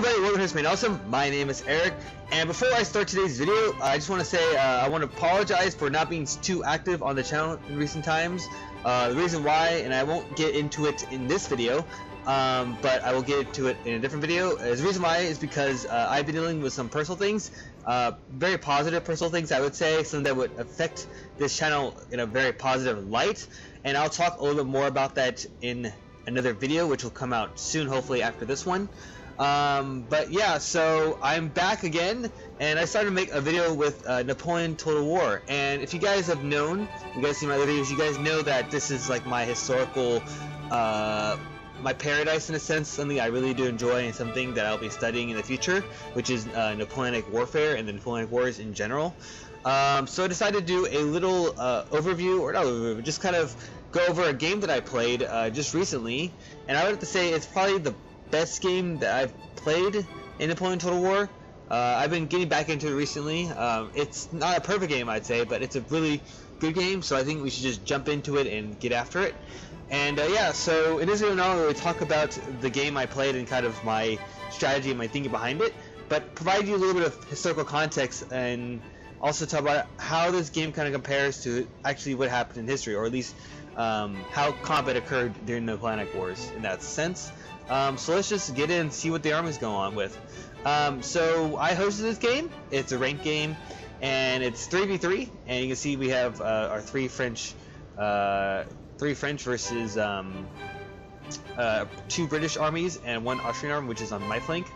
everybody, welcome to History Made Awesome. My name is Eric, and before I start today's video, I just want to say I want to apologize for not being too active on the channel in recent times. The reason why, and I won't get into it in this video, but I will get into it in a different video. The reason why is because I've been dealing with some personal things, very positive personal things, I would say, something that would affect this channel in a very positive light, and I'll talk a little bit more about that in another video, which will come out soon, hopefully after this one. But yeah, so I'm back again, and I started to make a video with Napoleon Total War. And if you guys have known, you guys see my other videos, you guys know that this is like my historical, my paradise in a sense, something I really do enjoy and something that I'll be studying in the future, which is Napoleonic warfare and the Napoleonic Wars in general. So I decided to do a little overview, or not overview, but just kind of go over a game that I played just recently, and I would have to say it's probably the best game that I've played in Napoleon Total War. I've been getting back into it recently. It's not a perfect game, I'd say, but it's a really good game, so I think we should just jump into it and get after it. And yeah, so in this video now we'll talk about the game I played and kind of my strategy and my thinking behind it, but provide you a little bit of historical context and also talk about how this game kind of compares to actually what happened in history, or at least how combat occurred during the Napoleonic Wars in that sense. So let's just get in and see what the armies go on with. So I hosted this game. It's a ranked game, and it's 3v3. And you can see we have our three French versus two British armies and one Austrian army, which is on my flank.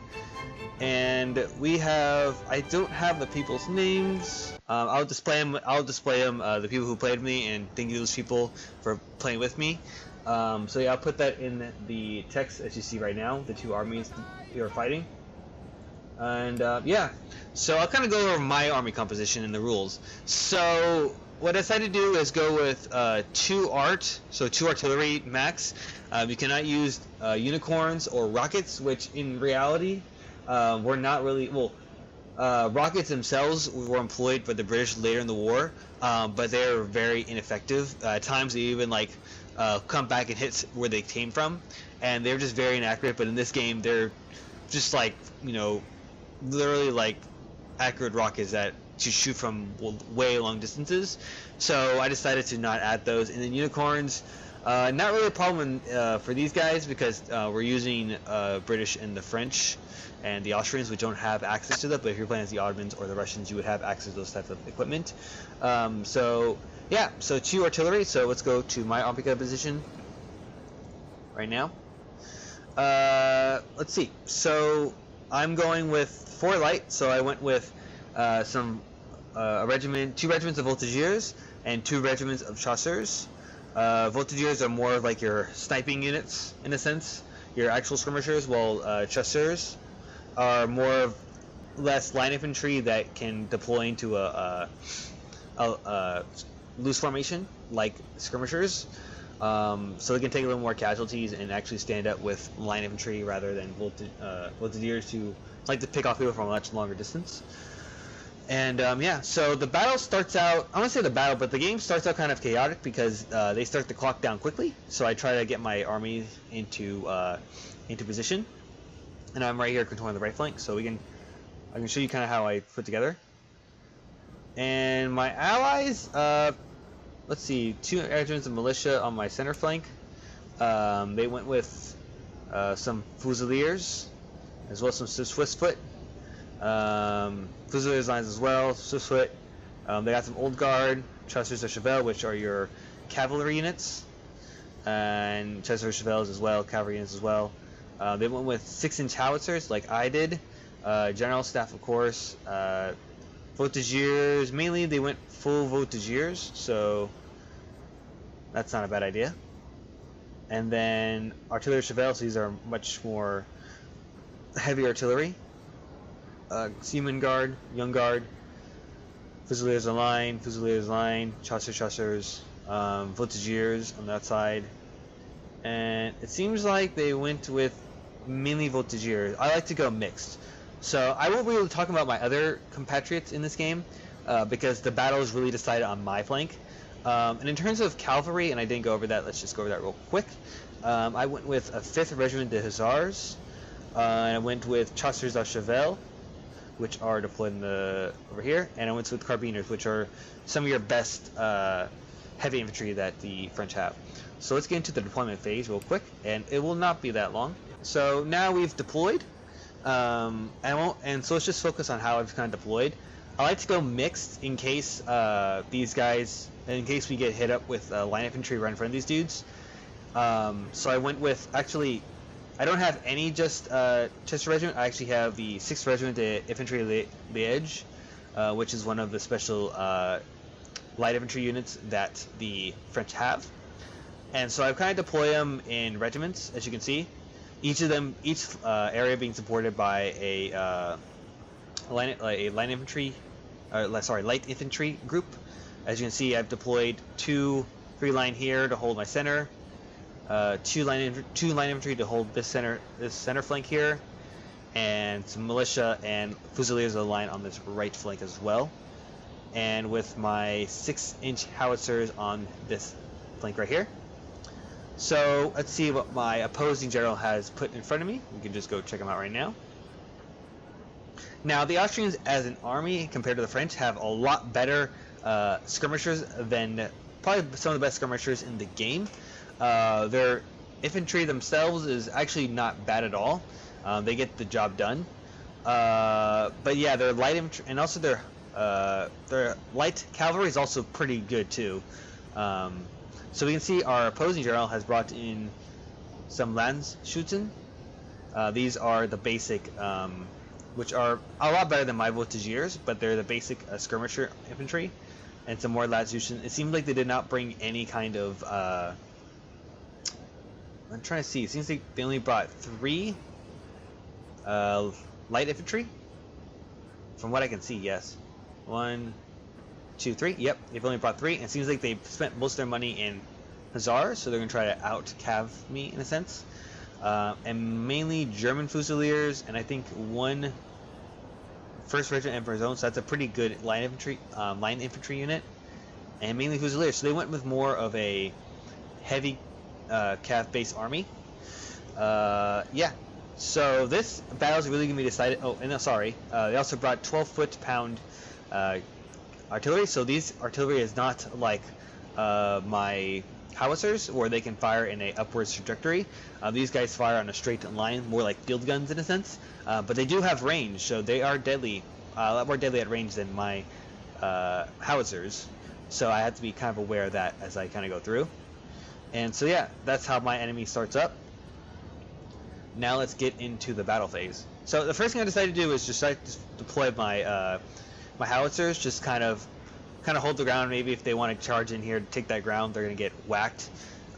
And we have, I don't have the people's names. I'll display them. The people who played with me, and thank you to those people for playing with me. So yeah, I'll put that in the text as you see right now, the two armies we are fighting. And yeah, so I'll kind of go over my army composition and the rules. So what I decided to do is go with 2 art, so 2 artillery max. You cannot use unicorns or rockets, which in reality were not really, well, rockets themselves were employed by the British later in the war, but they were very ineffective. At times they even like come back and hit where they came from, and they're just very inaccurate. But in this game, they're just like, you know, literally like accurate rockets that to shoot from way long distances. So I decided to not add those. And then unicorns, not really a problem for these guys, because we're using British and the French and the Austrians, which don't have access to that. But if you're playing as the Ottomans or the Russians, you would have access to those types of equipment. So yeah, so 2 artillery. So let's go to my army composition right now. Let's see. So I'm going with 4 light. So I went with a regiment, 2 regiments of Voltigeurs and 2 regiments of Chasseurs. Voltigeurs are more like your sniping units in a sense, your actual skirmishers, while Chasseurs are more less line infantry that can deploy into a loose formation like skirmishers, so they can take a little more casualties and actually stand up with line infantry rather than Voltigeurs who like to pick off people from a much longer distance. And yeah, so the battle starts out, I want to say the battle, but the game starts out kind of chaotic because they start the clock down quickly. So I try to get my army into position, and I'm right here controlling the right flank, so I can show you kind of how I put together. And my allies, let's see, 2 regiments of militia on my center flank. They went with some Fusiliers, as well as some Swiss foot. Fusiliers lines as well, Swiss foot. They got some old guard, Chasseurs or Cheval, which are your cavalry units, and Chasseurs Chevals as well, cavalry units as well. They went with 6-inch howitzers like I did. General staff, of course. Voltigeurs, mainly they went full Voltigeurs, so that's not a bad idea. And then artillery Chevals, these are much more heavy artillery. Seaman guard, young guard, Fusiliers line, Chasseurs, Voltigeurs on that side. And it seems like they went with mainly Voltigeurs. I like to go mixed. So I won't really talk about my other compatriots in this game because the battle is really decided on my flank. And in terms of cavalry, and I didn't go over that, let's just go over that real quick. I went with a 5th Regiment de Hussards, And I went with Chasseurs of Cheval, which are deployed over here, and I went with Carabiniers, which are some of your best heavy infantry that the French have. So let's get into the deployment phase real quick, and it will not be that long. So now we've deployed, and so let's just focus on how I've kind of deployed. I like to go mixed in case these guys, in case we get hit up with line infantry right in front of these dudes. So I went with, actually, I don't have any just Chasseur Regiment. I actually have the 6th Regiment Infantry Légère, which is one of the special light infantry units that the French have. And so I kind of deploy them in regiments, as you can see. Each area being supported by a light infantry group. As you can see, I've deployed 2 free line here to hold my center, 2 line infantry to hold this center flank here, and some militia and fusiliers line on this right flank as well. And with my 6-inch howitzers on this flank right here. So let's see what my opposing general has put in front of me. We can just go check them out right now. Now the Austrians as an army compared to the French have a lot better skirmishers than probably some of the best skirmishers in the game. Their infantry themselves is actually not bad at all. They get the job done. But yeah, their light infantry and also their light cavalry is also pretty good too. So we can see our opposing general has brought in some Landsschützen. These are the basic, which are a lot better than my Voltigeurs, but they're the basic skirmisher infantry, and some more Landsschützen. It seems like they did not bring any kind of. I'm trying to see. It seems like they only brought 3 light infantry. From what I can see, yes. 1, 2, 3. Yep, they've only brought 3, and it seems like they've spent most of their money in Hussards, so they're going to try to out-cav me in a sense. And mainly German Fusiliers, and I think 1 1st Regiment Emperor's Own, so that's a pretty good line infantry unit, and mainly Fusiliers. So they went with more of a heavy cav-based army. Yeah. So this battle is really going to be decided. Oh, and no, sorry. They also brought 12-foot-pound artillery. So these artillery is not like my howitzers, where they can fire in a upwards trajectory. These guys fire on a straight line, more like field guns in a sense. But they do have range, so they are deadly, a lot more deadly at range than my howitzers. So I have to be kind of aware of that as I kind of go through. And so yeah, that's how my enemy starts up. Now let's get into the battle phase. So the first thing I decided to do is just deploy my my howitzers, just kind of hold the ground. Maybe if they want to charge in here to take that ground, they're gonna get whacked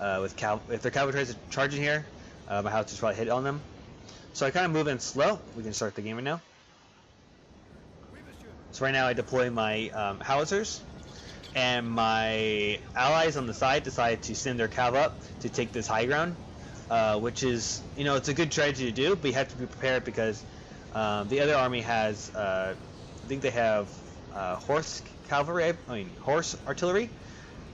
if their cavalry tries to charge in here. My howitzers probably hit on them. So I kind of move in slow. We can start the game right now. So right now I deploy my howitzers, and my allies on the side decide to send their cav up to take this high ground. Which is, it's a good strategy to do, but you have to be prepared because the other army has, I think they have horse artillery,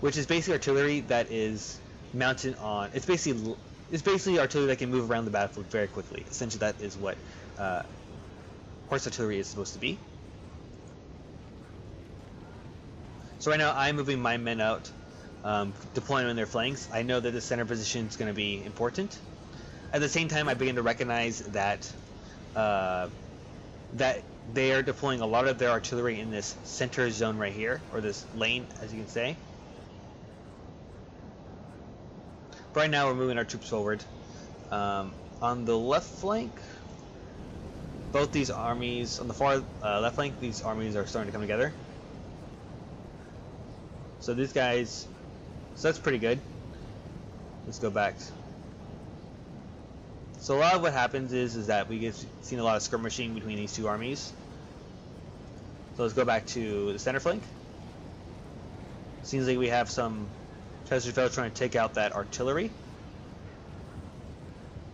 which is basically artillery that is mounted on. It's basically artillery that can move around the battlefield very quickly. Essentially, that is what horse artillery is supposed to be. So right now, I'm moving my men out. Deploying on their flanks. I know that the center position is going to be important. At the same time, I begin to recognize that that they are deploying a lot of their artillery in this center zone right here, or this lane, as you can say. But right now, we're moving our troops forward. On the left flank, both these armies, on the far left flank, these armies are starting to come together. So these guys. So that's pretty good. Let's go back. So a lot of what happens is that we get seen a lot of skirmishing between these two armies. So let's go back to the center flank. Seems like we have some Chasseurs trying to take out that artillery.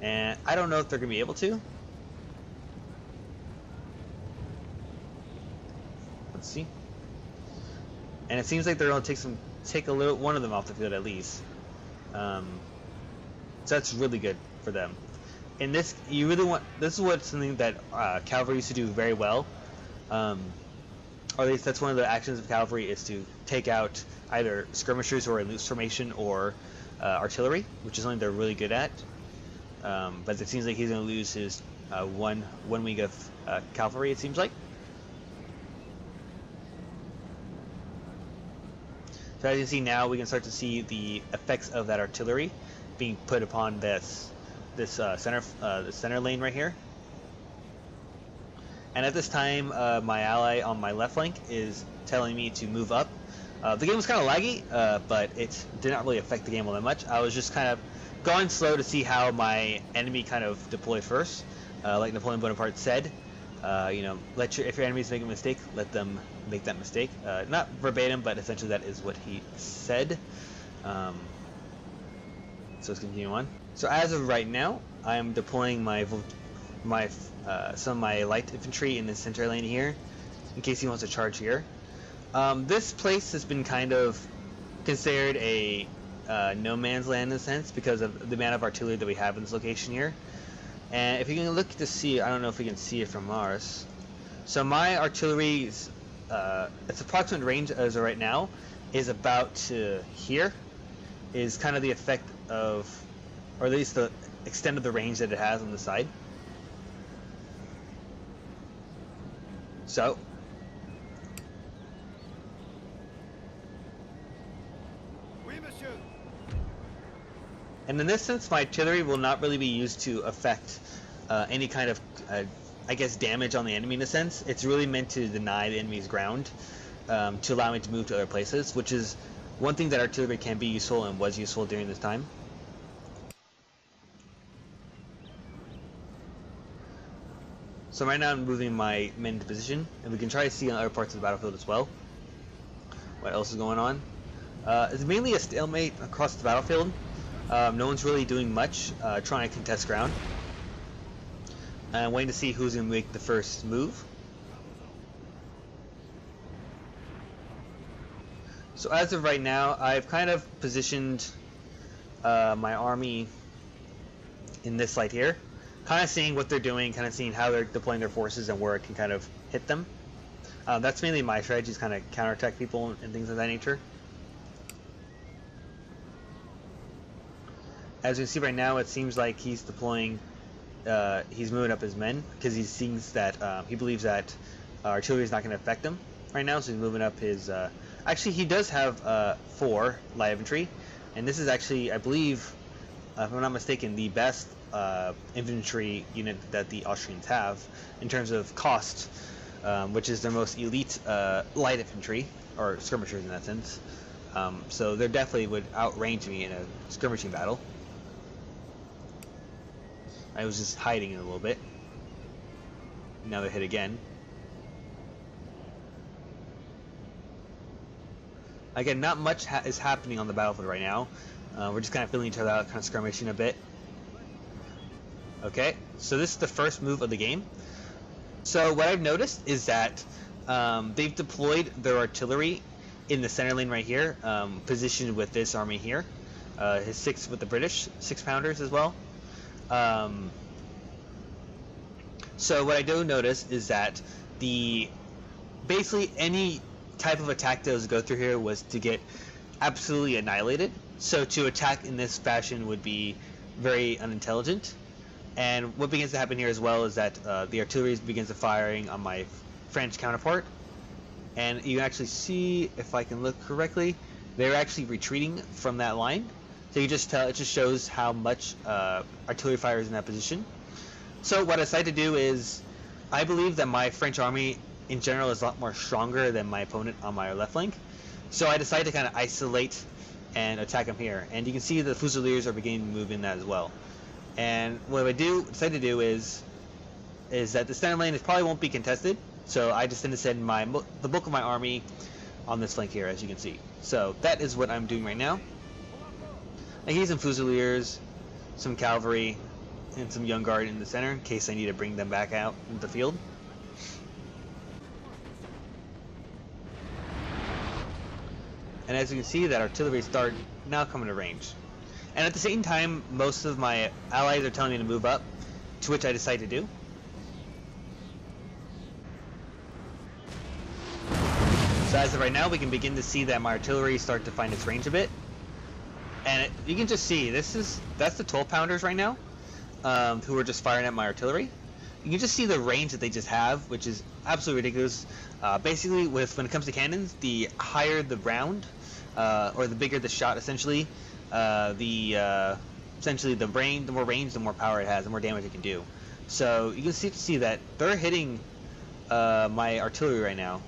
And I don't know if they're going to be able to. Let's see. And it seems like they're going to take one of them off the field at least. So that's really good for them. in this, you really want, this is what something that cavalry used to do very well, or at least that's one of the actions of cavalry, is to take out either skirmishers who are in loose formation or artillery, which is something they're really good at. But it seems like he's going to lose his one wing of cavalry, it seems like. So as you can see now, we can start to see the effects of that artillery being put upon this center lane right here. And at this time, my ally on my left flank is telling me to move up. The game was kind of laggy, but it did not really affect the game all that much. I was just kind of going slow to see how my enemy kind of deployed first. Like Napoleon Bonaparte said, you know, if your enemies make a mistake, let them make that mistake. Not verbatim, but essentially that is what he said. So let's continue on. So as of right now, I am deploying some of my light infantry in the center lane here, in case he wants to charge here. This place has been kind of considered a no man's land in a sense because of the amount of artillery that we have in this location here. And if you can look to see, I don't know if we can see it from Mars. So my artillery's its approximate range as of right now is about to here, is kind of the effect of, or at least the extent of the range that it has on the side. So and in this sense, my artillery will not really be used to affect any kind of, I guess, damage on the enemy in a sense. It's really meant to deny the enemy's ground, to allow me to move to other places, which is one thing that artillery can be useful and was useful during this time. So right now I'm moving my men into position, and we can try to see on other parts of the battlefield as well what else is going on. It's mainly a stalemate across the battlefield. No one's really doing much, trying to contest ground. I'm waiting to see who's going to make the first move. So as of right now, I've kind of positioned my army in this light here. Kind of seeing what they're doing, kind of seeing how they're deploying their forces and where it can kind of hit them. That's mainly my strategy, is kind of counterattack people and things of that nature. As you can see right now, it seems like he's deploying, he's moving up his men, because he sees that, he believes that artillery is not going to affect him right now, so he's moving up his, actually he does have 4 light infantry, and this is actually, I believe, if I'm not mistaken, the best infantry unit that the Austrians have in terms of cost, which is their most elite light infantry, or skirmishers in that sense. So they definitely would outrange me in a skirmishing battle. I was just hiding it a little bit. Now they're hit again. Again, not much is happening on the battlefield right now. We're just kind of feeling each other out, kind of skirmishing a bit. Okay, so this is the first move of the game. So what I've noticed is that they've deployed their artillery in the center lane right here, positioned with this army here. His 6 with the British 6-pounders as well. So what I do notice is that basically any type of attack that was to go through here was to get absolutely annihilated. So to attack in this fashion would be very unintelligent. And what begins to happen here as well is that the artillery begins to firing on my French counterpart. And you can actually see, if I can look correctly, they're actually retreating from that line. So you just tell, it just shows how much artillery fire is in that position. So what I decided to do is, I believe that my French army in general is a lot more stronger than my opponent on my left flank. So I decided to kind of isolate and attack him here. And you can see the Fusiliers are beginning to move in that as well. And what I decided to do is that the center lane probably won't be contested. So I just tend to send the bulk of my army on this flank here, as you can see. So that is what I'm doing right now. I hear some Fusiliers, some cavalry, and some young guard in the center in case I need to bring them back out into the field. And as you can see, that artillery start now coming to range. And at the same time, most of my allies are telling me to move up. to which I decided to do. So as of right now, we can begin to see that my artillery start to find its range a bit. And you can just see, that's the 12 pounders right now, who are just firing at my artillery. You can just see the range that they just have, which is absolutely ridiculous. Basically, when it comes to cannons, the higher the round, or the bigger the shot, essentially, essentially the more range, the more power it has, the more damage it can do. So you can see that they're hitting my artillery right now.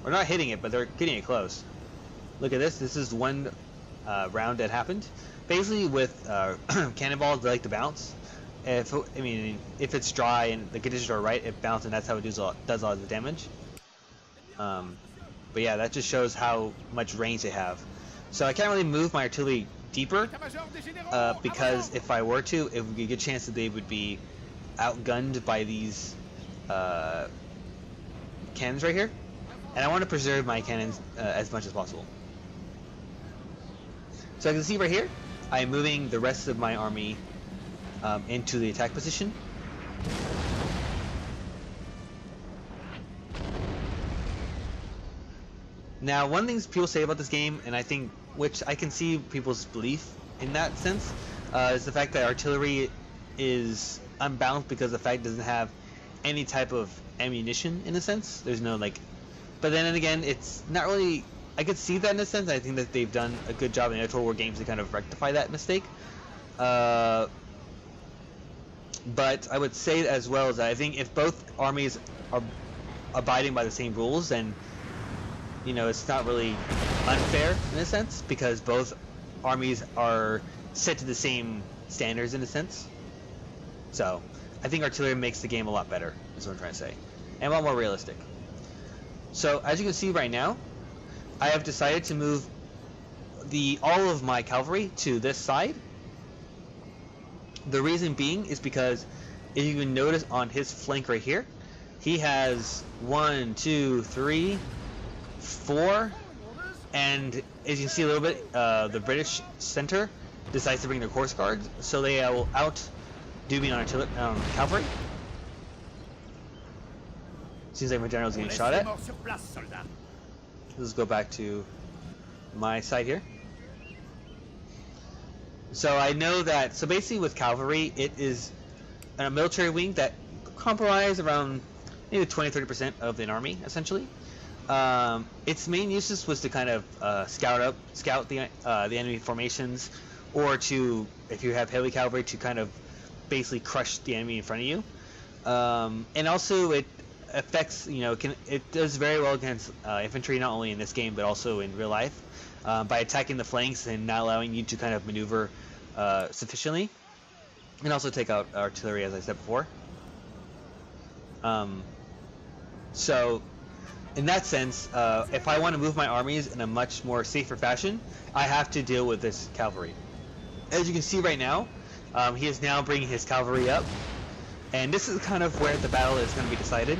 Or not hitting it, but they're getting it close. Look at this. This is one round that happened. Basically, with cannonballs, they like to bounce. If it's dry and the conditions are right, it bounces, and that's how it does all of the damage. But yeah, that just shows how much range they have. So I can't really move my artillery deeper because if I were to, it would be a good chance that they would be outgunned by these cannons right here. And I want to preserve my cannons as much as possible. So I can see right here, I am moving the rest of my army into the attack position. Now, one thing people say about this game, and I think, which I can see people's belief in that sense, is the fact that artillery is unbalanced because the fact it doesn't have any type of ammunition in a sense. There's no like. But then again, it's not really. I could see that in a sense. I think that they've done a good job in the Total War games to kind of rectify that mistake. But I would say as well as that I think if both armies are abiding by the same rules, then it's not really unfair in a sense because both armies are set to the same standards in a sense. So I think artillery makes the game a lot better. Is what I'm trying to say, and a lot more realistic. So as you can see right now, I have decided to move all of my cavalry to this side. The reason being is because if you can notice on his flank right here, he has 1, 2, 3, 4, and as you can see a little bit, the British center decides to bring their Horse Guards, so they will outdo me on cavalry. Seems like my general's getting shot at. Let's go back to my side here. So I know that, so basically with cavalry, it is a military wing that comprise around maybe 20-30% of an army, essentially. Its main uses was to kind of scout the enemy formations, or to, if you have heavy cavalry, to kind of basically crush the enemy in front of you. And also it affects, it does very well against infantry, not only in this game but also in real life, by attacking the flanks and not allowing you to kind of maneuver sufficiently, and also take out artillery, as I said before. So in that sense, if I want to move my armies in a much more safer fashion, I have to deal with this cavalry. As you can see right now, he is now bringing his cavalry up, and this is kind of where the battle is going to be decided,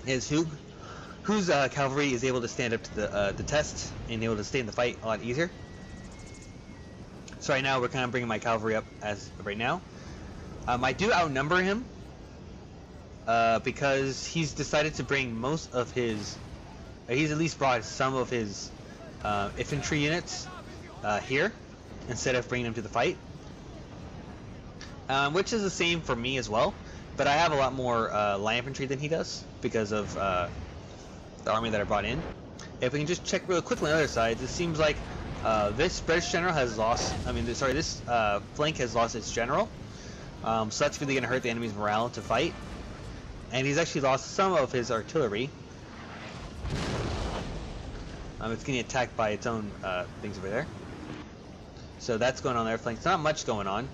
is whose cavalry is able to stand up to the test and able to stay in the fight a lot easier. So right now we're kind of bringing my cavalry up as of right now. I do outnumber him because he's decided to bring most of his, he's at least brought some of his infantry units here instead of bringing them to the fight, which is the same for me as well. But I have a lot more light infantry than he does because of the army that I brought in. If we can just check real quickly on the other side, it seems like this British general has lost, this flank has lost its general. So that's really going to hurt the enemy's morale to fight. And he's actually lost some of his artillery. It's getting attacked by its own things over there. So that's going on their flank. It's not much going on.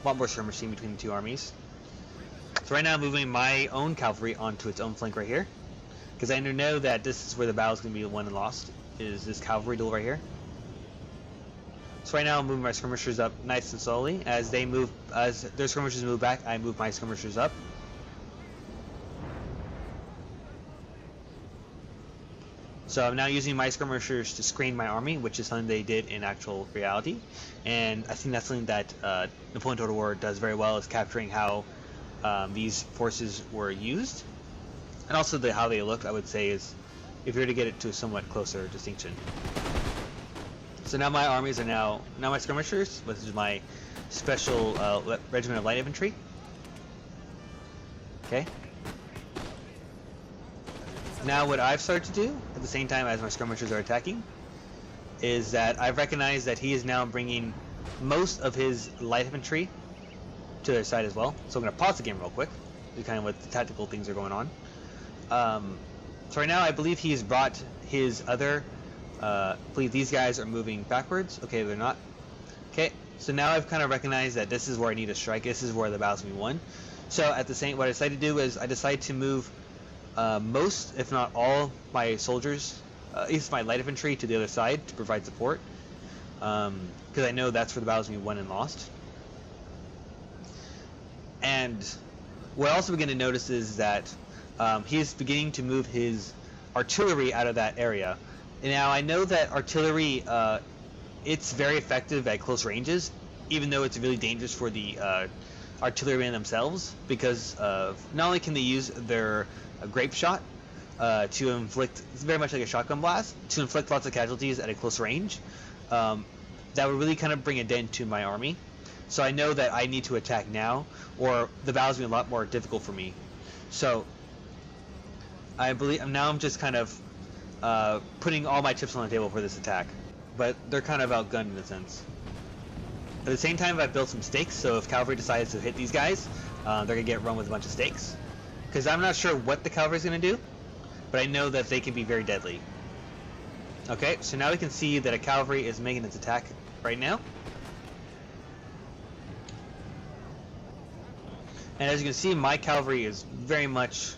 A lot more skirmishing between the two armies. So right now I'm moving my own cavalry onto its own flank right here, because I know that this is where the battle is going to be won and lost, is this cavalry duel right here. So right now I'm moving my skirmishers up nice and slowly. As they move, as their skirmishers move back, I move my skirmishers up. So I'm now using my skirmishers to screen my army, which is something they did in actual reality. And I think that's something that Napoleon Total War does very well, is capturing how these forces were used, and also how they look, I would say, is if you were to get it to a somewhat closer distinction. So now my armies are now my skirmishers, which is my special regiment of light infantry. Okay. Now what I've started to do at the same time as my skirmishers are attacking is that I've recognized that he is now bringing most of his light infantry to their side as well. So I'm going to pause the game real quick, to kind of what the tactical things are going on. So right now I believe he's brought his other, I believe these guys are moving backwards. Okay, they're not. Okay, so now I've kind of recognized that this is where I need to strike. This is where the battle's going to be won. So at the same, what I decided to do is I decided to move most, if not all, my soldiers, at least my light infantry, to the other side to provide support, because I know that's where the battle's going to be won and lost. And what I also begin to notice is that he's beginning to move his artillery out of that area. And now I know that artillery, it's very effective at close ranges, even though it's really dangerous for the artillerymen themselves, because not only can they use their grape shot to inflict, it's very much like a shotgun blast, to inflict lots of casualties at a close range, that would really kind of bring a dent to my army. So I know that I need to attack now, or the battle's going to be a lot more difficult for me. So I believe now I'm just kind of putting all my chips on the table for this attack, but they're kind of outgunned in a sense. At the same time, I've built some stakes, so if cavalry decides to hit these guys, they're going to get run with a bunch of stakes. Because I'm not sure what the cavalry's going to do, but I know that they can be very deadly. Okay, so now we can see that a cavalry is making its attack right now. And as you can see, my cavalry is very much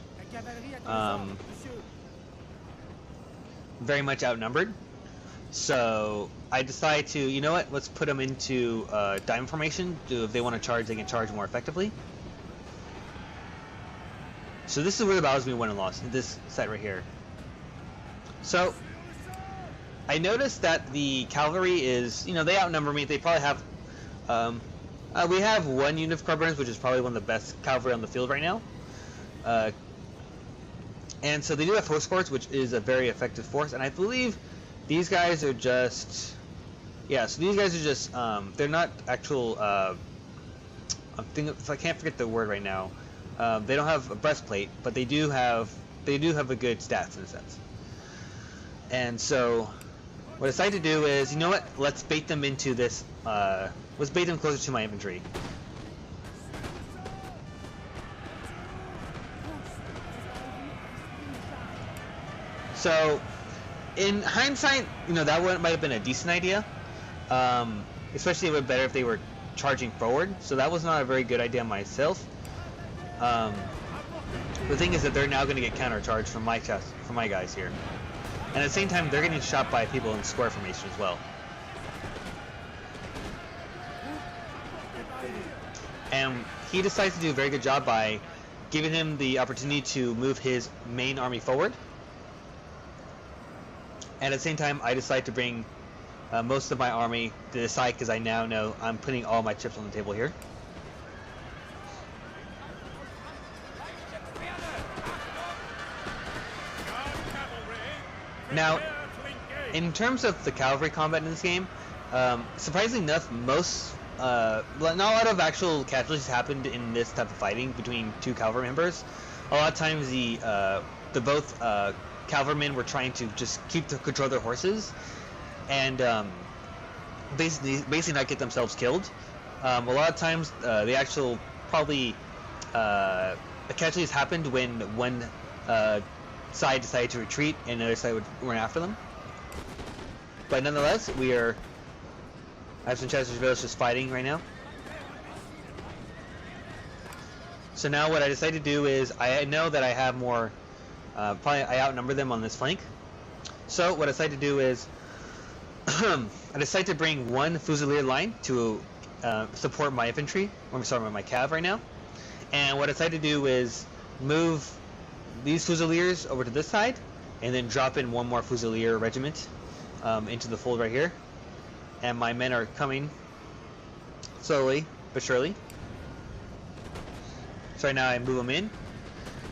outnumbered. So I decide to, you know what, let's put them into diamond formation. If they want to charge, they can charge more effectively. So this is where the battle's going to be won and lost, this site right here. So I noticed that the cavalry is, they outnumber me. They probably have, we have one unit of Carabiniers, which is probably one of the best cavalry on the field right now. And so they do have horse guards, which is a very effective force. And I believe these guys are just, yeah, so these guys are just, they're not actual, I'm thinking, if I can't forget the word right now. They don't have a breastplate, but they do have a good stats in a sense. And so what I decided to do is, you know what, let's bait them into this, let's bait them closer to my infantry. So in hindsight, that one might have been a decent idea. Especially it would be better if they were charging forward. So that was not a very good idea myself. The thing is that they're now going to get countercharged from my guys here. And at the same time, they're getting shot by people in square formation as well. And he decides to do a very good job by giving him the opportunity to move his main army forward. And at the same time, I decide to bring most of my army to the side, because I now know I'm putting all my chips on the table here. Now, in terms of the cavalry combat in this game, surprisingly enough, not a lot of actual casualties happened in this type of fighting between two cavalry members. A lot of times the both cavalrymen were trying to just control their horses, and basically not get themselves killed. A lot of times the actual the casualties happened when one side decided to retreat and the other side would run after them. But nonetheless, I have some Chasseurs just fighting right now. So now what I decided to do is, I know that I have more, probably I outnumber them on this flank. So what I decided to do is, I decided to bring one Fusilier line to support my infantry, or I'm sorry, my cav right now. And what I decided to do is move these Fusiliers over to this side, and then drop in one more Fusilier regiment into the fold right here. And my men are coming slowly but surely. So right now I move them in.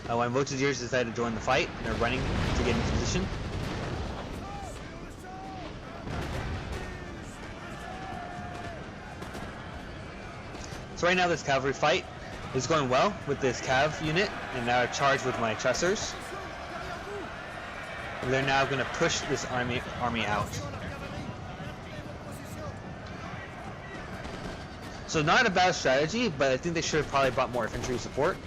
When Voltigeurs decide to join the fight, they're running to get into position. So right now this cavalry fight is going well with this cav unit, and now I charge with my Chasseurs. They're now going to push this army out. So not a bad strategy, but I think they should have probably brought more infantry support.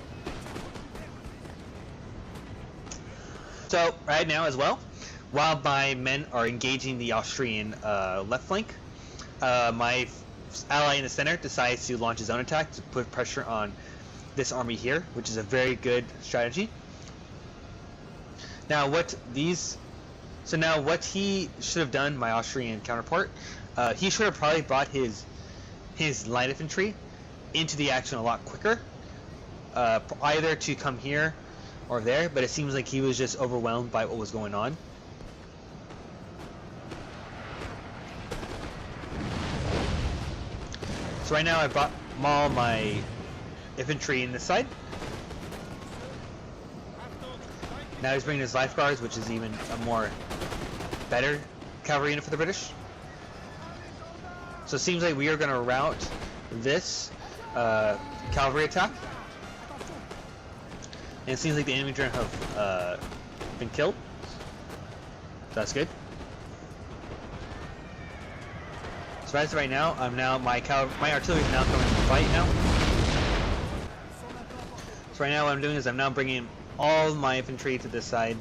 So right now as well, while my men are engaging the Austrian left flank, my ally in the center decides to launch his own attack to put pressure on this army here, which is a very good strategy. Now what he should have done, my Austrian counterpart, he should have probably brought his light infantry into the action a lot quicker, either to come here or there, but it seems like he was just overwhelmed by what was going on. So right now I brought all my infantry in this side. Now he's bringing his lifeguards, which is even a more better cavalry unit for the British. So it seems like we are going to rout this cavalry attack. And it seems like the enemy drone have been killed. So that's good. So as of right now, my artillery is now coming to the fight now. So right now what I'm doing is I'm now bringing all my infantry to this side.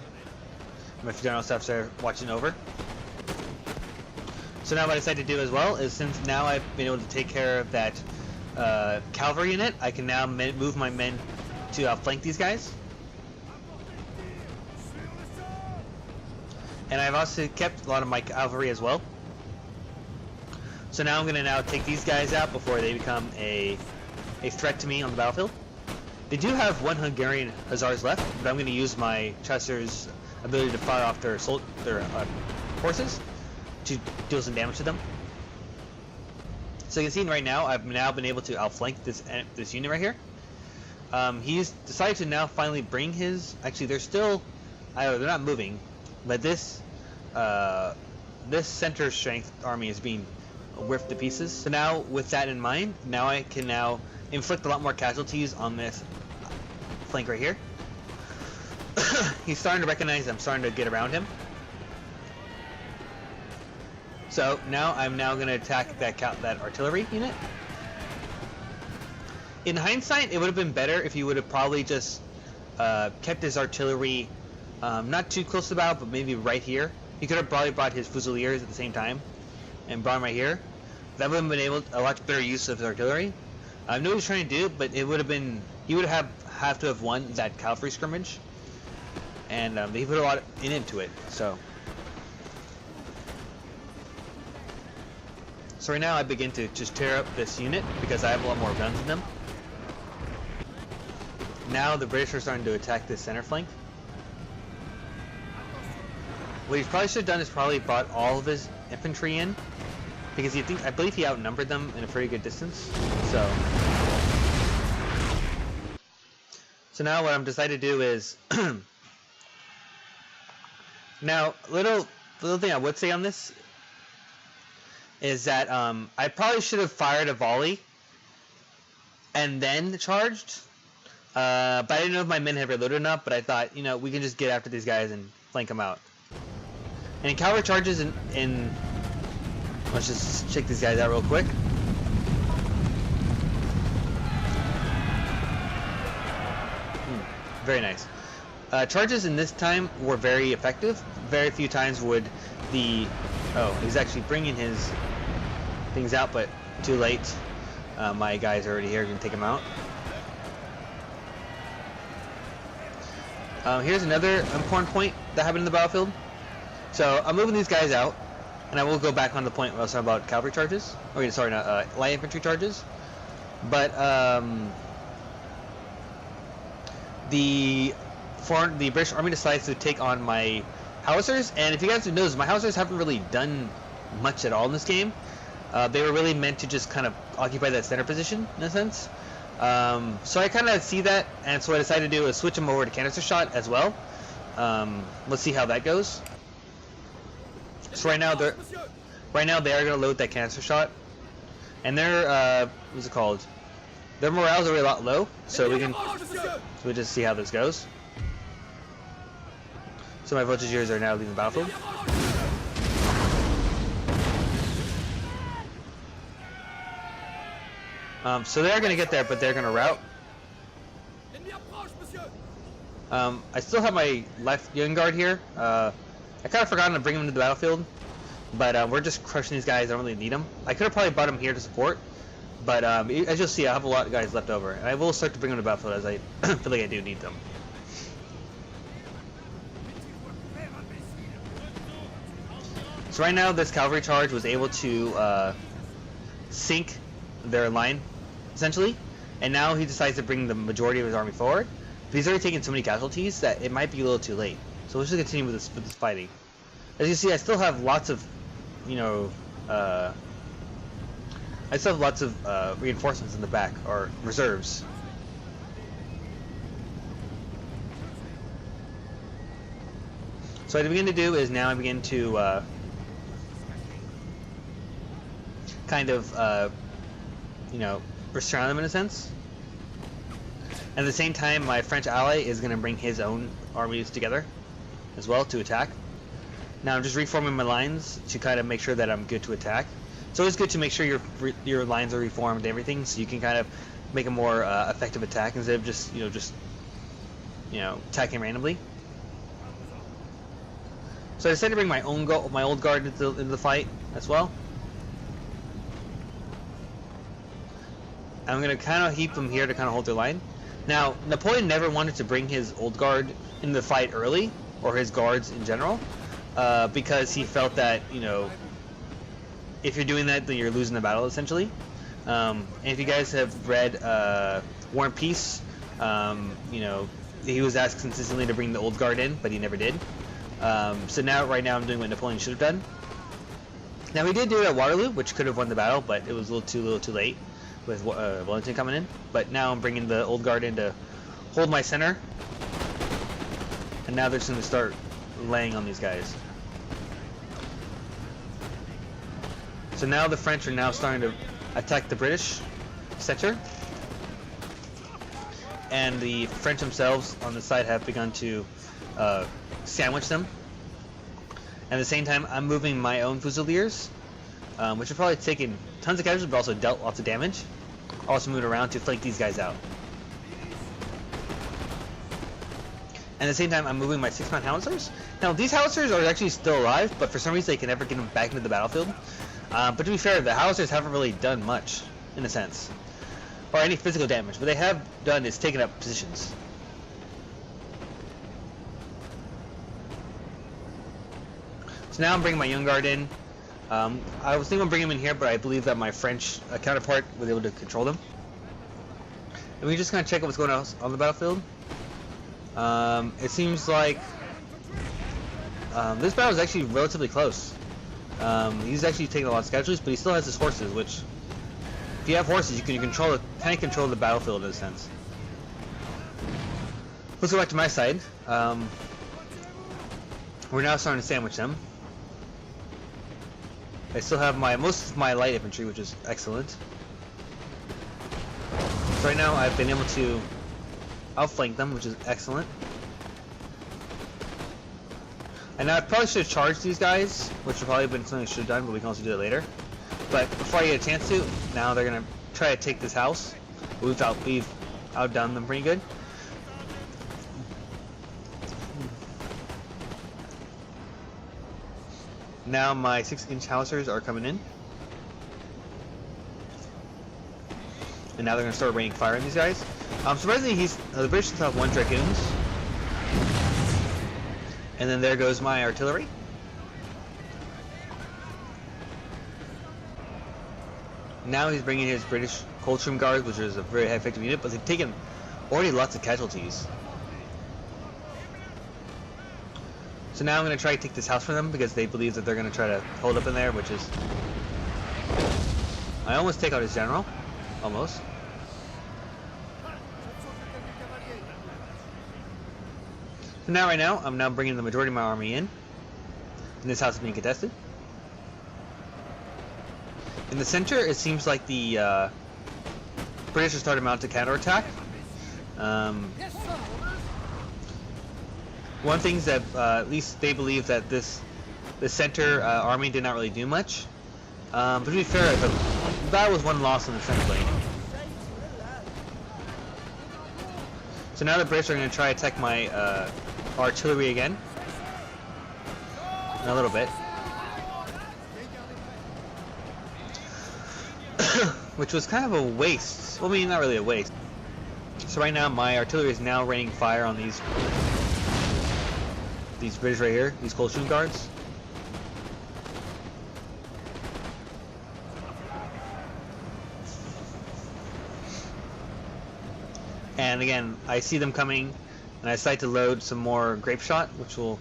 My general staffs are watching over. So now what I decided to do as well is, since now I've been able to take care of that cavalry unit, I can now move my men to flank these guys. And I've also kept a lot of my cavalry as well. So now I'm going to now take these guys out before they become a threat to me on the battlefield. They do have one Hungarian Hussards left, but I'm going to use my Chasseurs' ability to fire off their horses to deal some damage to them. So you can see right now, I've now been able to outflank this unit right here. He's decided to now finally bring his. Actually, they're still. They're not moving, but this center strength army is being ripped to pieces. So now, with that in mind, now I can now inflict a lot more casualties on this flank right here. He's starting to recognize I'm starting to get around him. So now I'm going to attack that artillery unit. In hindsight, it would have been better if he would have probably just kept his artillery not too close to the battle, but maybe right here. He could have probably brought his Fusiliers at the same time and brought him right here. That would have been a lot better use of his artillery. I know what he was trying to do, but it would have been, he would have to have won that cavalry skirmish, and he put a lot into it. So right now I begin to just tear up this unit because I have a lot more guns than them. Now the British are starting to attack this center flank. What he probably should have done is probably brought all of his infantry in, because I believe he outnumbered them in a pretty good distance. So now what I'm decided to do is now little thing I would say on this is that I probably should have fired a volley and then charged, but I didn't know if my men had reloaded enough. But I thought, we can just get after these guys and flank them out. And in cavalry charges let's just check these guys out real quick. Very nice. Charges in this time were very effective. Very few times would he's actually bringing his things out, but too late. My guys are already here, gonna take him out. Here's another important point that happened in the battlefield. So I'm moving these guys out, and I will go back on the point where I was talking about cavalry charges. Okay, sorry, not light infantry charges. But the British Army decides to take on my Howitzers, and if you guys notice, my Howitzers haven't really done much at all in this game. They were really meant to just kind of occupy that center position in a sense. So I kind of see that, and so what I decided to do is switch them over to canister shot as well. Let's see how that goes. So right now they are gonna load that canister shot, and their what's it called? Their morale's already a lot low, so we'll just see how this goes. So my Voltigeurs are now leaving the battlefield. So they're gonna get there, but they're gonna rout. I still have my left young guard here. I kind of forgot to bring them to the battlefield, but we're just crushing these guys. I don't really need them. I could have probably brought them here to support, but as you'll see, I have a lot of guys left over, and I will start to bring them to the battlefield as I feel like I do need them. So right now, this cavalry charge was able to sink their line, essentially, and now he decides to bring the majority of his army forward. But he's already taken so many casualties that it might be a little too late. So let's just continue with this fighting. As you see, I still have lots of, reinforcements in the back, or reserves. So what I begin to do is now I begin to surround them in a sense. At the same time, my French ally is going to bring his own armies together as well to attack. Now I'm just reforming my lines to kind of make sure that I'm good to attack. So it's good to make sure your lines are reformed and everything, so you can kind of make a more effective attack instead of just attacking randomly. So I decided to bring my old guard into the fight as well. I'm going to kind of heap them here to kind of hold their line. Now, Napoleon never wanted to bring his old guard into the fight early, or his guards in general, because he felt that, if you're doing that, then you're losing the battle, essentially. And if you guys have read War and Peace, he was asked consistently to bring the old guard in, but he never did. So right now I'm doing what Napoleon should have done. Now, we did do it at Waterloo, which could have won the battle, but it was a little too late with Wellington coming in. But now I'm bringing the old guard in to hold my center, and now they're just going to start laying on these guys. So now the French are now starting to attack the British center, and the French themselves on the side have begun to sandwich them. At the same time, I'm moving my own Fusiliers, which have probably taken tons of casualties, but also dealt lots of damage. Also moved around to flank these guys out. And at the same time, I'm moving my 6-man Howitzers. Now, these Howitzers are actually still alive, but for some reason they can never get them back into the battlefield. But to be fair, the Howitzers haven't really done much, in a sense, or any physical damage. What they have done is taken up positions. So now I'm bringing my young guard in. I was thinking of bringing him in here, but I believe that my French counterpart was able to control them. And we just kind of check out what's going on the battlefield. It seems like this battle is actually relatively close. He's actually taking a lot of casualties, but he still has his horses, which, if you have horses, you can control the battlefield in a sense. Let's go back to my side. We're now starting to sandwich them. I still have most of my light infantry, which is excellent. So right now I've been able to outflank them, which is excellent. And now I probably should have charged these guys, which would probably have been something I should have done, but we can also do it later. But before I get a chance to, now they're going to try to take this house. We've outdone them pretty good. Now my 6-inch Howitzers are coming in. And now they're going to start raining fire on these guys. Surprisingly, the British still have 1 Dragoons. And then there goes my artillery. Now he's bringing his British Coldstream Guards, which is a very effective unit, but they've taken already lots of casualties. So now I'm going to try to take this house from them because they believe that they're going to try to hold up in there, which is... I almost take out his general. Almost. So now, right now, I'm now bringing the majority of my army in. And this house is being contested. In the center, it seems like the British are starting to mount a counterattack. One thing is that at least they believe that the center army did not really do much. But to be fair, the battle was one loss on the center lane. So now the British are going to try to attack my artillery again. In a little bit. Which was kind of a waste. Well, I mean, not really a waste. So right now, my artillery is now raining fire on these British right here, these cold shooting guards. And again, I see them coming, and I decide to load some more grape shot, which will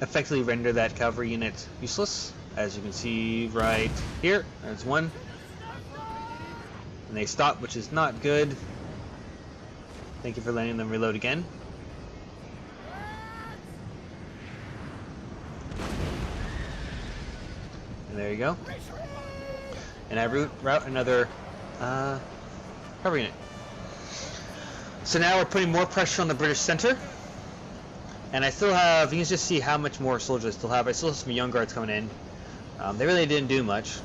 effectively render that cavalry unit useless. As you can see right here, there's one. And they stop, which is not good. Thank you for letting them reload again. And there you go. And I route another cavalry unit. So now we're putting more pressure on the British center. And I still have, you can just see how much more soldiers I still have. I still have some young guards coming in. They really didn't do much.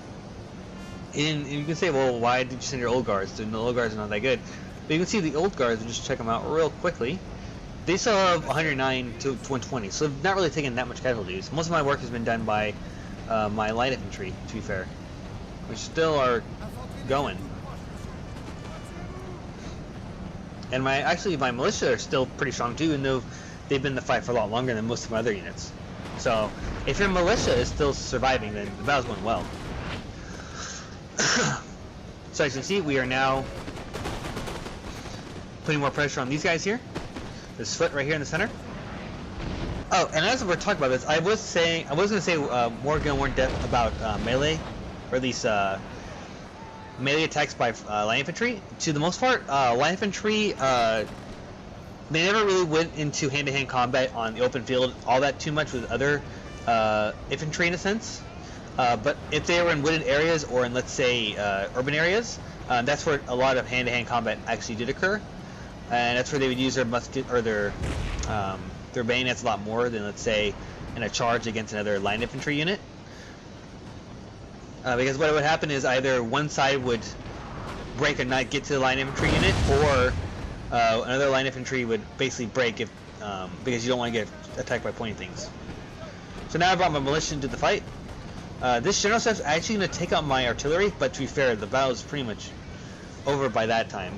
And you can say, well, why did you send your old guards? The old guards are not that good. But you can see the old guards, just check them out real quickly. They still have 109 to 120, so they've not really taken that much casualties. Most of my work has been done by my light infantry, to be fair, which still are going. And my militia are still pretty strong too, even though they've been in the fight for a lot longer than most of my other units. So if your militia is still surviving, then the battle's going well. So as you can see, we are now putting more pressure on these guys here. This foot right here in the center. Oh, and as we're talking about this, I was going to say more in depth about melee, or at least melee attacks by light infantry. To the most part, light infantry, they never really went into hand-to-hand combat on the open field all that too much with other infantry in a sense. But if they were in wooded areas or in, let's say, urban areas, that's where a lot of hand-to-hand combat actually did occur, and that's where they would use their musket or their bayonets a lot more than, let's say, in a charge against another line infantry unit. Because what would happen is either one side would break and not get to the line infantry unit, or another line infantry would basically break if because you don't want to get attacked by pointy things. So now I brought my militia into the fight. This general staff is actually going to take out my artillery, but to be fair, the battle is pretty much over by that time.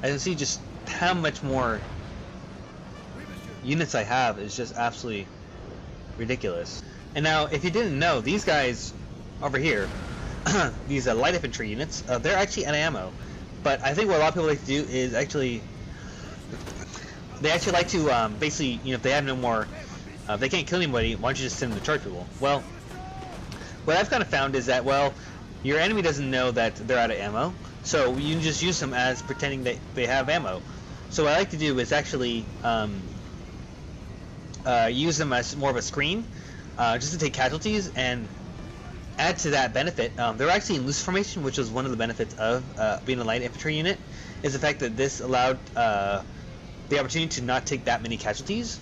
As you can see, just how much more units I have is just absolutely ridiculous. And now, if you didn't know, these guys over here, these light infantry units, they're actually out of ammo. But I think what a lot of people like to do is actually, they actually like to basically, you know, if they have no more, if they can't kill anybody, why don't you just send them to charge people? Well, what I've kind of found is that, well, your enemy doesn't know that they're out of ammo, so you can just use them as pretending that they have ammo. So what I like to do is actually use them as more of a screen, just to take casualties and add to that benefit. They're actually in loose formation, which is one of the benefits of being a light infantry unit, is the fact that this allowed the opportunity to not take that many casualties.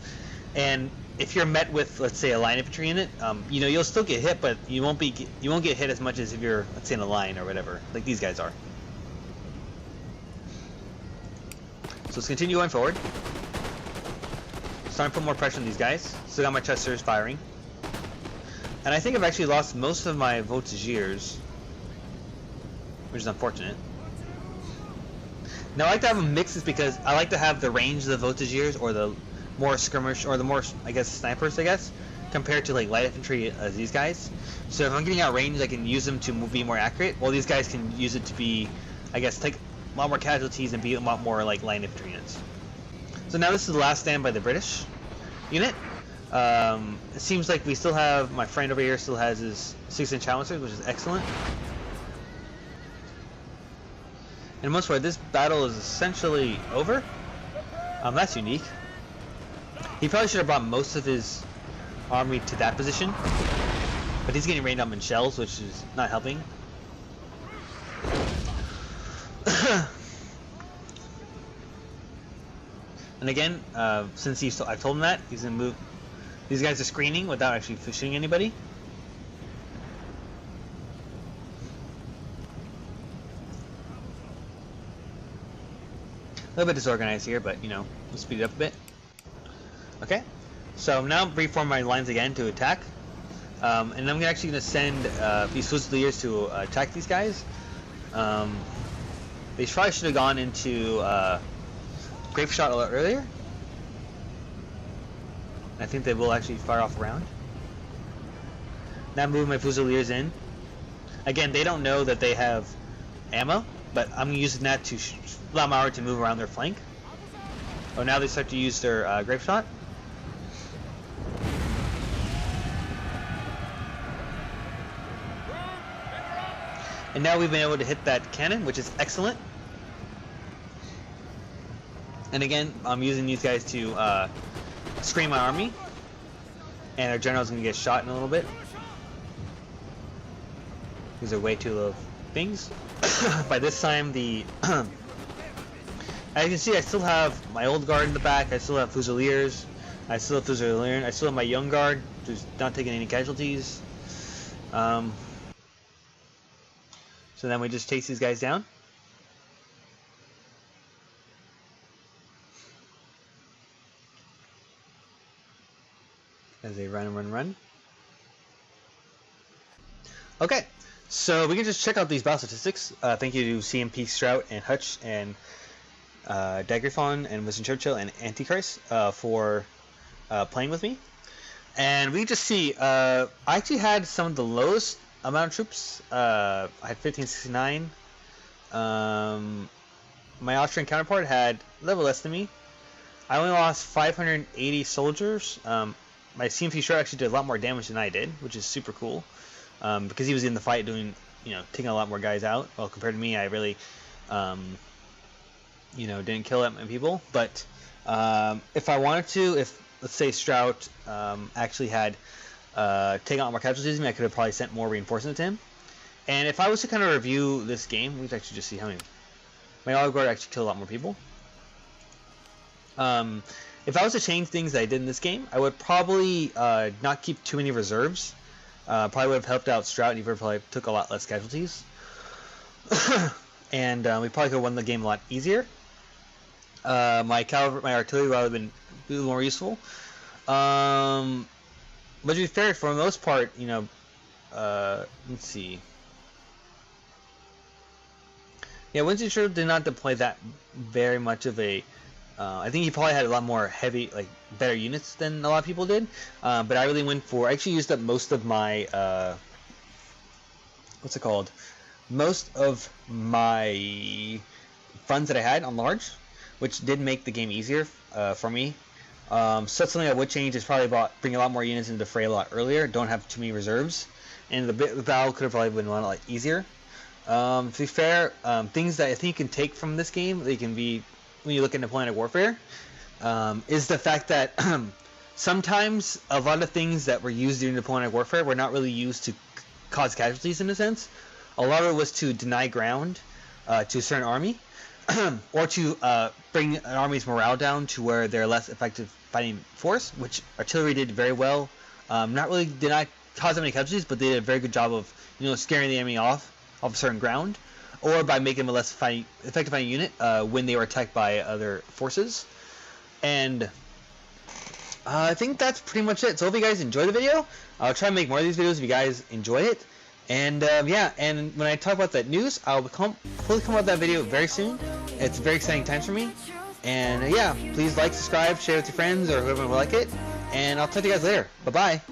And if you're met with, let's say, a line infantry unit, you know, you'll still get hit, but you won't get hit as much as if you're, let's say, in a line or whatever, like these guys are. So let's continue going forward. Starting to put more pressure on these guys. Still got my Chasseurs firing. And I think I've actually lost most of my Voltigeurs, which is unfortunate. Now I like to have a mix, is because I like to have the range of the Voltigeurs, or the more skirmish, or the more, I guess, snipers, I guess, compared to like light infantry as these guys. So if I'm getting out range, I can use them to be more accurate, while these guys can use it to be, I guess, take a lot more casualties and be a lot more like light infantry units. So now this is the last stand by the British unit. It seems like we still have, my friend over here still has his 6-inch howitzers, which is excellent. And most part, this battle is essentially over. That's unique. He probably should have brought most of his army to that position, but he's getting rained on in shells, which is not helping. And again, since I've told him that, he's gonna move. These guys are screening without actually shooting anybody. A little bit disorganized here, but you know, we'll speed it up a bit. Okay, so now reform my lines again to attack, and I'm actually going to send these Fusiliers to attack these guys. They probably should have gone into grape shot a lot earlier. I think they will actually fire off a round. Now move my Fusiliers in. Again, they don't know that they have ammo, but I'm using that to allow my army to move around their flank. Oh, now they start to use their grape shot. And now we've been able to hit that cannon, which is excellent. And again, I'm using these guys to screen my army. And our general's going to get shot in a little bit. These are way too low things. By this time, as you can see, I still have my old guard in the back. I still have Fusiliers. I still have Fusiliers. I still have my young guard, who's not taking any casualties. So then we just chase these guys down. As they run. Okay, so we can just check out these battle statistics. Thank you to CMP Strout and Hutch and Daggerfawn and Winston Churchill and Antichrist for playing with me. And we just see, I actually had some of the lowest amount of troops. I had 1569. My Austrian counterpart had a little less than me. I only lost 580 soldiers. My CMP Strout actually did a lot more damage than I did, which is super cool. Because he was in the fight doing, taking a lot more guys out. Well, compared to me, I really, didn't kill that many people. But if I wanted to, if let's say Strout actually had taken out more casualties than me, I could have probably sent more reinforcements to him. And if I was to kind of review this game, we could actually just see how many. My Olive Guard actually killed a lot more people. If I was to change things that I did in this game, I would probably not keep too many reserves. Probably would have helped out Strout, and he probably took a lot less casualties. And we probably could have won the game a lot easier. My artillery would have been a little more useful. But to be fair, for the most part, let's see. Yeah, Winston Churchill did not deploy that very much of a. I think he probably had a lot more heavy, better units than a lot of people did. But I really went for. I actually used up most of my. What's it called? Most of my funds that I had on large, which did make the game easier for me. So that's something I would change. Is probably bring a lot more units into the fray a lot earlier. Don't have too many reserves, and the battle could have probably been a lot easier. To be fair, things that I think you can take from this game, they can be when you look at Napoleonic warfare, is the fact that sometimes a lot of things that were used during Napoleonic warfare were not really used to cause casualties in a sense. A lot of it was to deny ground to a certain army, or to bring an army's morale down to where they're less effective fighting force, which artillery did very well. Did not cause that many casualties, but they did a very good job of scaring the enemy off a certain ground, or by making them a less effective fighting unit when they were attacked by other forces. And I think that's pretty much it. So hope you guys enjoy the video. I'll try to make more of these videos if you guys enjoy it. And yeah, and when I talk about that news, I'll hopefully come out with that video very soon. It's very exciting times for me. And yeah, please like, subscribe, share with your friends or whoever will like it. And I'll talk to you guys later. Bye-bye.